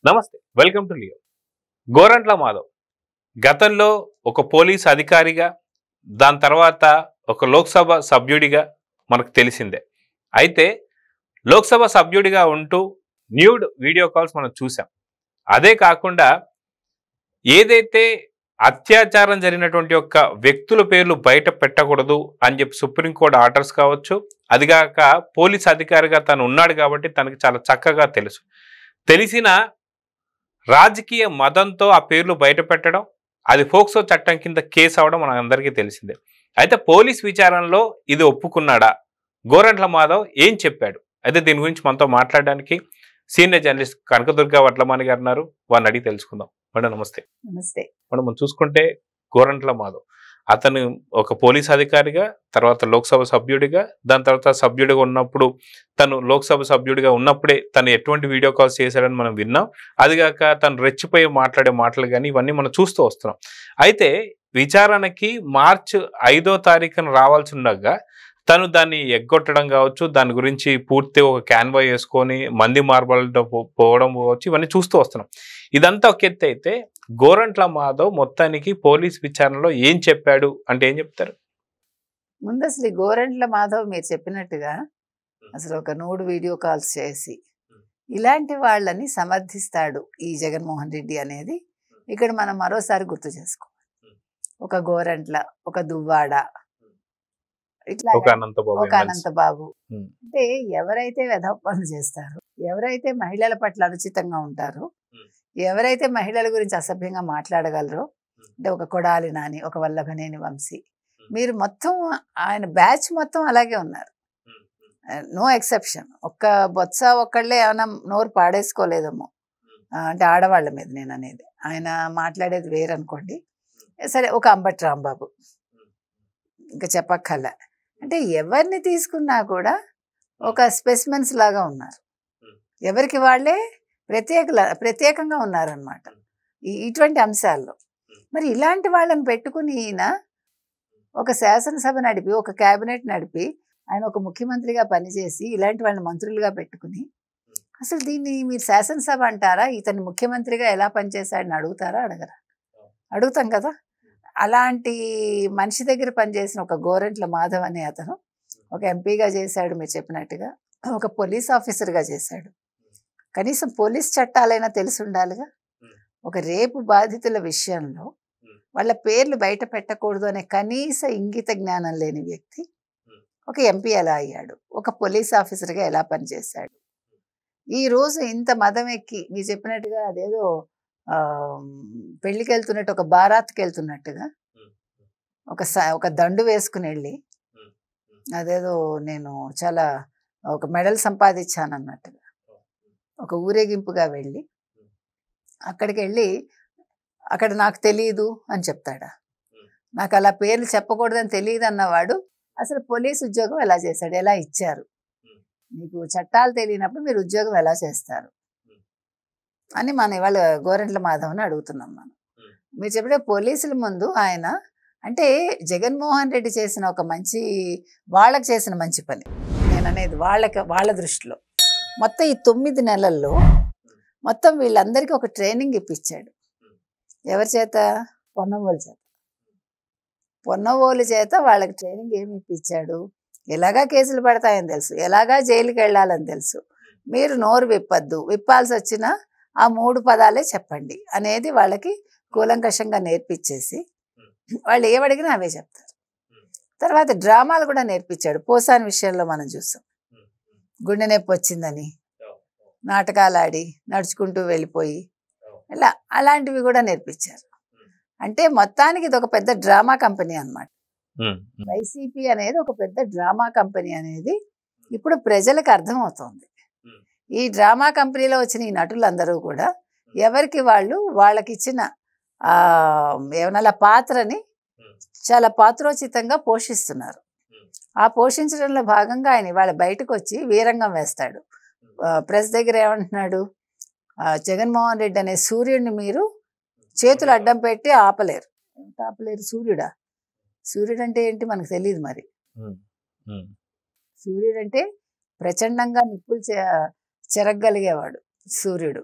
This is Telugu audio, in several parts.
నమస్తే, welcome to Leo. Gorantla Madhav గతంలో ఒక పోలీస్ అధికారిగా, దాని తర్వాత ఒక లోక్సభ సభ్యుడిగా మనకు తెలిసిందే. అయితే లోక్సభ సభ్యుడిగా ఉంటూ న్యూడ్ వీడియో కాల్స్ మనం చూసాం. అదే కాకుండా ఏదైతే అత్యాచారం జరిగినటువంటి యొక్క వ్యక్తుల పేర్లు బయట పెట్టకూడదు అని చెప్పి సుప్రీంకోర్టు ఆర్డర్స్ కావచ్చు, అదిగాక పోలీస్ అధికారిగా తను ఉన్నాడు కాబట్టి తనకి చాలా చక్కగా తెలిసిన రాజకీయ మదంతో ఆ పేర్లు బయట పెట్టడం, అది ఫోక్సో చట్టం కింద కేసు అవడం మన అందరికీ తెలిసిందే. అయితే పోలీస్ విచారణలో ఇది ఒప్పుకున్నాడా? గోరంట్ల మాధవ్ ఏం చెప్పాడు? అయితే దీని గురించి మనతో మాట్లాడడానికి సీనియర్ జర్నలిస్ట్ కనకదుర్గ వడ్లమాని గారు ఉన్నారు. వారిని అడిగి తెలుసుకుందాం. మేడం నమస్తే. నమస్తే. మనం చూసుకుంటే గోరంట్ల మాధవ్ అతను ఒక పోలీస్ అధికారిగా, తర్వాత లోక్సభ సభ్యుడిగా, దాని తర్వాత సభ్యుడిగా ఉన్నప్పుడు తను లోక్సభ సభ్యుడిగా ఉన్నప్పుడే తను ఎటువంటి వీడియో కాల్స్ చేశాడని మనం విన్నాం. అదిగాక తను రెచ్చిపోయి మాట్లాడే మాటలు కానీ ఇవన్నీ మనం చూస్తూ వస్తున్నాం. అయితే విచారణకి మార్చి 5వ తారీఖున రావాల్సి ఉండగా తను దాన్ని ఎగ్గొట్టడం కావచ్చు, దాని గురించి పూర్తి ఒక క్యాన్వా వేసుకొని మంది మార్బలతో పోవడం కావచ్చు, ఇవన్నీ చూస్తూ వస్తున్నాం. ఇదంతా ఒక ఎత్తు అయితే గోరంట్ల మాధవ్ మొత్తానికి పోలీస్ విచారణలో ఏం చెప్పాడు అంటే ఏం చెప్తారు? ముందు అసలు ఈ గోరంట్ల మాధవ్ మీరు చెప్పినట్టుగా అసలు ఒక 100 వీడియో కాల్స్ చేసి ఇలాంటి వాళ్ళని సమర్థిస్తాడు ఈ జగన్మోహన్ రెడ్డి అనేది ఇక్కడ మనం మరోసారి గుర్తు చేసుకోవాలి. ఒక గోరంట్ల, ఒక దువ్వాడ, ఇట్లా ఒక అనంతబాబు అంటే ఎవరైతే వెధవ పనులు చేస్తారో, ఎవరైతే మహిళల పట్ల అనుచితంగా ఉంటారో, ఎవరైతే మహిళల గురించి అసభ్యంగా మాట్లాడగలరో, అంటే ఒక కొడాలి నాని, ఒక వల్లభనేని వంశీ, మీరు మొత్తం ఆయన బ్యాచ్ మొత్తం అలాగే ఉన్నారు. No exception. ఒక్క బొత్స ఒక్కళ్ళే ఏమైనా నోరు పాడేసుకోలేదేమో, అంటే ఆడవాళ్ళ మీద నేను అనేది. ఆయన మాట్లాడేది వేరనుకోండి. సరే, ఒక అంబటి రాంబాబు ఇంకా చెప్పక్కర్లే. అంటే ఎవరిని తీసుకున్నా కూడా ఒక స్పెసిమెన్స్ లాగా ఉన్నారు. ఎవరికి వాళ్ళే ప్రత్యేకంగా ఉన్నారనమాట ఇటువంటి అంశాల్లో. మరి ఇలాంటి వాళ్ళని పెట్టుకుని ఈయన ఒక శాసనసభ నడిపి, ఒక క్యాబినెట్ నడిపి, ఆయన ఒక ముఖ్యమంత్రిగా పనిచేసి ఇలాంటి వాళ్ళని మంత్రులుగా పెట్టుకుని అసలు దీన్ని మీరు శాసనసభ అంటారా? ఇతన్ని ముఖ్యమంత్రిగా ఎలా పనిచేశాడని అడుగుతారా? అడగరా? అడుగుతాం కదా. అలాంటి మనిషి దగ్గర పనిచేసిన ఒక గోరంట్ల మాధవ్ అనే అతను ఒక ఎంపీగా చేశాడు, మీరు చెప్పినట్టుగా ఒక పోలీస్ ఆఫీసర్గా చేశాడు. కనీసం పోలీస్ చట్టాలైనా తెలిసి ఉండాలిగా. ఒక రేపు బాధితుల విషయంలో వాళ్ళ పేర్లు బయట పెట్టకూడదు అనే కనీస ఇంగిత జ్ఞానం లేని వ్యక్తి ఒక ఎంపీ ఎలా అయ్యాడు? ఒక పోలీస్ ఆఫీసర్గా ఎలా పనిచేశాడు? ఈరోజు ఇంత మదం ఎక్కి మీరు చెప్పినట్టుగా అదేదో పెళ్ళికి వెళ్తున్నట్టు, ఒక బారాత్కి వెళ్తున్నట్టుగా ఒక దండు వేసుకుని వెళ్ళి అదేదో నేను చాలా ఒక మెడల్ సంపాదించాను అన్నట్టుగా ఒక ఊరేగింపుగా వెళ్ళి అక్కడికి వెళ్ళి అక్కడ నాకు తెలియదు అని చెప్తాడా? నాకు అలా పేర్లు చెప్పకూడదని తెలియదు అన్నవాడు అసలు పోలీస్ ఉద్యోగం ఎలా చేశాడు? ఎలా ఇచ్చారు? మీకు చట్టాలు తెలియనప్పుడు మీరు ఉద్యోగం ఎలా చేస్తారు అని మనం ఇవాళ గోరంట్ల మాధవ్ని అడుగుతున్నాం. మీరు చెప్పే పోలీసుల ముందు ఆయన అంటే జగన్మోహన్ రెడ్డి చేసిన ఒక వాళ్ళకి చేసిన మంచి పని నేను అనేది, వాళ్ళ దృష్టిలో మొత్తం ఈ 9 నెలల్లో మొత్తం వీళ్ళందరికీ ఒక ట్రైనింగ్ ఇప్పించాడు. ఎవరి చేత? పొన్నవోలు చేత వాళ్ళకి ట్రైనింగ్ ఏమి ఇప్పించాడు? ఎలాగా కేసులు పడతాయని తెలుసు, ఎలాగా జైలుకి వెళ్ళాలని తెలుసు. మీరు నోరు విప్పద్దు, విప్పాల్సి వచ్చినా ఆ 3 పదాలే చెప్పండి అనేది వాళ్ళకి కూలంకషంగా నేర్పించేసి వాళ్ళు ఏమడిగినా అవే చెప్తారు. తర్వాత డ్రామాలు కూడా నేర్పించాడు. పోసాని విషయంలో మనం చూసాం. గుండె నొప్పి వచ్చిందని నాటకాలు ఆడి నడుచుకుంటూ వెళ్ళిపోయి ఇలా అలాంటివి కూడా నేర్పించారు. అంటే మొత్తానికి ఇది ఒక పెద్ద డ్రామా కంపెనీ అన్నమాట. వైసీపీ అనేది ఒక పెద్ద డ్రామా కంపెనీ అనేది ఇప్పుడు ప్రజలకు అర్థమవుతోంది. ఈ డ్రామా కంపెనీలో వచ్చిన ఈ నటులందరూ కూడా ఎవరికి వాళ్ళకి ఇచ్చిన ఏమన్నా పాత్రని చాలా పాత్రోచితంగా పోషిస్తున్నారు. ఆ పోషించడంలో భాగంగా ఆయన ఇవాళ బయటకు వచ్చి వీరంగం వేస్తాడు. ప్రెస్ దగ్గర ఏమంటున్నాడు? జగన్మోహన్ రెడ్డి అనే సూర్యుడిని మీరు చేతులు అడ్డం పెట్టి ఆపలేరు. సూర్యుడా? సూర్యుడు అంటే ఏంటి మనకు తెలియదు. మరి సూర్యుడు అంటే ప్రచండంగా నిప్పులు చెరగగలిగేవాడు సూర్యుడు.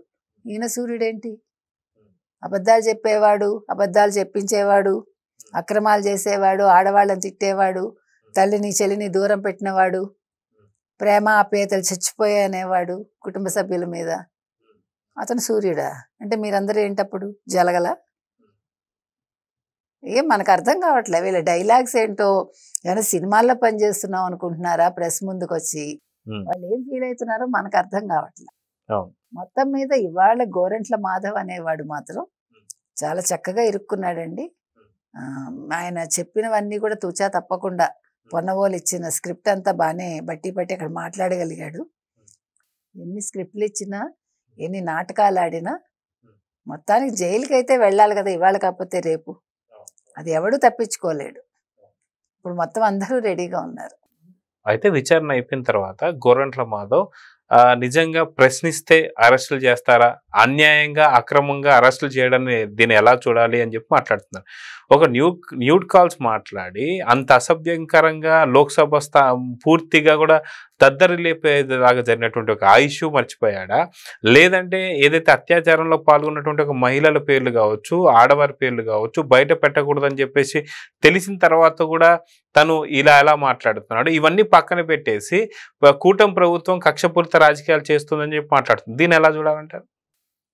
ఈయన సూర్యుడేంటి? అబద్ధాలు చెప్పేవాడు, అబద్ధాలు చెప్పించేవాడు, అక్రమాలు చేసేవాడు, ఆడవాళ్ళని తిట్టేవాడు, తల్లిని చెల్లిని దూరం పెట్టినవాడు, ప్రేమ ఆప్యాయతలు చచ్చిపోయాయి అనేవాడు కుటుంబ సభ్యుల మీద. అతను సూర్యుడా? అంటే మీరందరూ ఏంటప్పుడు జలగల? ఏం మనకు అర్థం కావట్లే. వీళ్ళ డైలాగ్స్ ఏంటో, ఏమైనా సినిమాల్లో పనిచేస్తున్నాం అనుకుంటున్నారా? ప్రెస్ ముందుకు వచ్చి వాళ్ళు ఏం ఫీల్ అవుతున్నారో మనకు అర్థం కావట్లే. మొత్తం మీద ఇవాళ గోరంట్ల మాధవ్ అనేవాడు మాత్రం చాలా చక్కగా ఇరుక్కున్నాడండి. ఆయన చెప్పినవన్నీ కూడా తూచా తప్పకుండా పొన్నవోలు ఇచ్చిన స్క్రిప్ట్ అంతా బాగానే బట్టి పట్టి అక్కడ మాట్లాడగలిగాడు. ఎన్ని స్క్రిప్ట్లు ఇచ్చినా, ఎన్ని నాటకాలు ఆడినా మొత్తానికి జైలుకి అయితే వెళ్ళాలి కదా, ఇవాళ కాకపోతే రేపు. అది ఎవడు తప్పించుకోలేడు. ఇప్పుడు మొత్తం అందరూ రెడీగా ఉన్నారు. అయితే విచారణ అయిపోయిన తర్వాత గోరంట్ల మాధవ్ నిజంగా ప్రశ్నిస్తే అరెస్టులు చేస్తారా, అన్యాయంగా అక్రమంగా అరెస్టులు చేయడాన్ని దీన్ని ఎలా చూడాలి అని చెప్పి మాట్లాడుతున్నారు. ఒక న్యూడ్ కాల్స్ మాట్లాడి అంత అసభ్యంకరంగా లోక్సభ పూర్తిగా కూడా దద్దరిల్లిపోయేలాగా జరిగినటువంటి ఒక ఇష్యూ మర్చిపోయాడా, లేదంటే ఏదైతే అత్యాచారంలో పాల్గొన్నటువంటి ఒక మహిళల పేర్లు కావచ్చు, ఆడవారి పేర్లు కావచ్చు బయట పెట్టకూడదని చెప్పేసి తెలిసిన తర్వాత కూడా తను ఇలా ఎలా మాట్లాడుతున్నాడు, ఇవన్నీ పక్కన పెట్టేసి కూటమి ప్రభుత్వం కక్షపూరిత రాజకీయాలు చేస్తుందని చెప్పి మాట్లాడుతుంది. దీన్ని ఎలా చూడాలంటారు?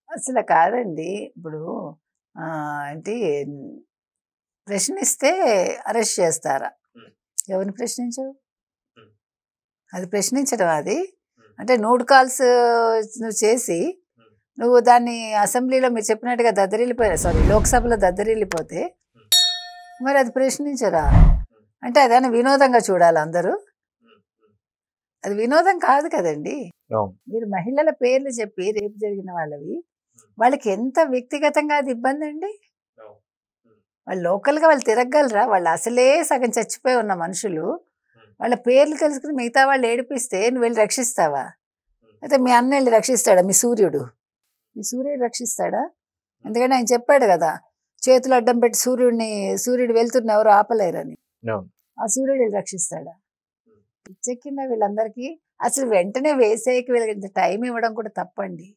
అసలు కాదండి. ఇప్పుడు ఏంటి, ప్రశ్నిస్తే అరెస్ట్ చేస్తారా? ఎవరిని ప్రశ్నించవు? అది ప్రశ్నించడం. అది అంటే నోట్ కాల్స్ నువ్వు చేసి నువ్వు దాన్ని అసెంబ్లీలో మీరు చెప్పినట్టుగా లోక్సభలో దద్దరిల్లిపోతే మరి అది ప్రశ్నించరా? అంటే అదేనా వినోదంగా చూడాలి అందరూ? అది వినోదం కాదు కదండి. మీరు మహిళల పేర్లు చెప్పి రేపు జరిగిన వాళ్ళకి ఎంత వ్యక్తిగతంగా అది ఇబ్బంది అండి. వాళ్ళు లోకల్గా వాళ్ళు తిరగలరా? వాళ్ళు అసలే సగం చచ్చిపోయి ఉన్న మనుషులు, వాళ్ళ పేర్లు తెలుసుకుని మిగతా వాళ్ళు ఏడిపిస్తే నువ్వు వెళ్ళి రక్షిస్తావా? అయితే మీ అన్న వెళ్ళి రక్షిస్తాడా? మీ సూర్యుడు రక్షిస్తాడా? ఎందుకంటే ఆయన చెప్పాడు కదా, చేతులు అడ్డం పెట్టి సూర్యుడు వెళ్తున్న ఎవరు ఆపలేరని. ఆ సూర్యుడు వెళ్ళి రక్షిస్తాడా? పిచ్చెక్కిందా వీళ్ళందరికీ? అసలు వెంటనే వేసేకి వీళ్ళకి టైం ఇవ్వడం కూడా తప్పండి.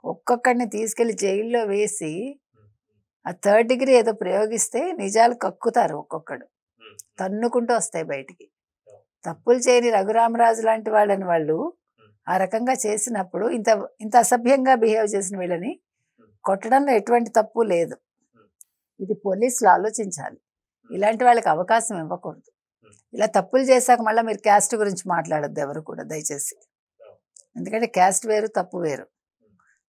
ఒక్కొక్కడిని తీసుకెళ్లి జైల్లో వేసి ఆ 3rd డిగ్రీ ఏదో ప్రయోగిస్తే నిజాలు కక్కుతారు. ఒక్కొక్కడు తన్నుకుంటూ వస్తాయి బయటికి. తప్పులు చేయని రఘురామరాజు లాంటి వాళ్ళని వాళ్ళు ఆ రకంగా చేసినప్పుడు ఇంత అసభ్యంగా బిహేవ్ చేసిన వీళ్ళని కొట్టడంలో ఎటువంటి తప్పు లేదు. ఇది పోలీసులు ఆలోచించాలి. ఇలాంటి వాళ్ళకి అవకాశం ఇవ్వకూడదు. ఇలా తప్పులు చేశాక మళ్ళీ మీరు క్యాస్ట్ గురించి మాట్లాడద్దు ఎవరు కూడా దయచేసి. ఎందుకంటే క్యాస్ట్ వేరు, తప్పు వేరు.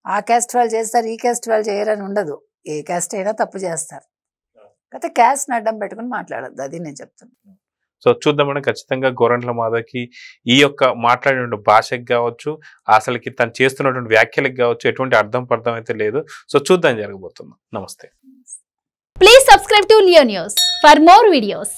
ఆ క్యాస్ట్ వాళ్ళు చేస్తారు, ఈ క్యాస్ట్ వాళ్ళు చేయరని ఉండదు. ఏ క్యాస్ట్ అయినా తప్పు చేస్తారు. కాకపోతే క్యాస్ట్ని అడ్డం పెట్టుకుని మాట్లాడద్దు, అది నేను చెప్తున్నాను. సో చూద్దామని ఖచ్చితంగా గోరంట్ల మాధవ్కి ఈ యొక్క మాట్లాడిన భాషకి కావచ్చు, అసలుకి తను చేస్తున్నటువంటి వ్యాఖ్యలకు కావచ్చు ఎటువంటి అర్థం అయితే లేదు. సో చూద్దాం జరగబోతుంది. నమస్తే. Please subscribe to Leo news for more videos.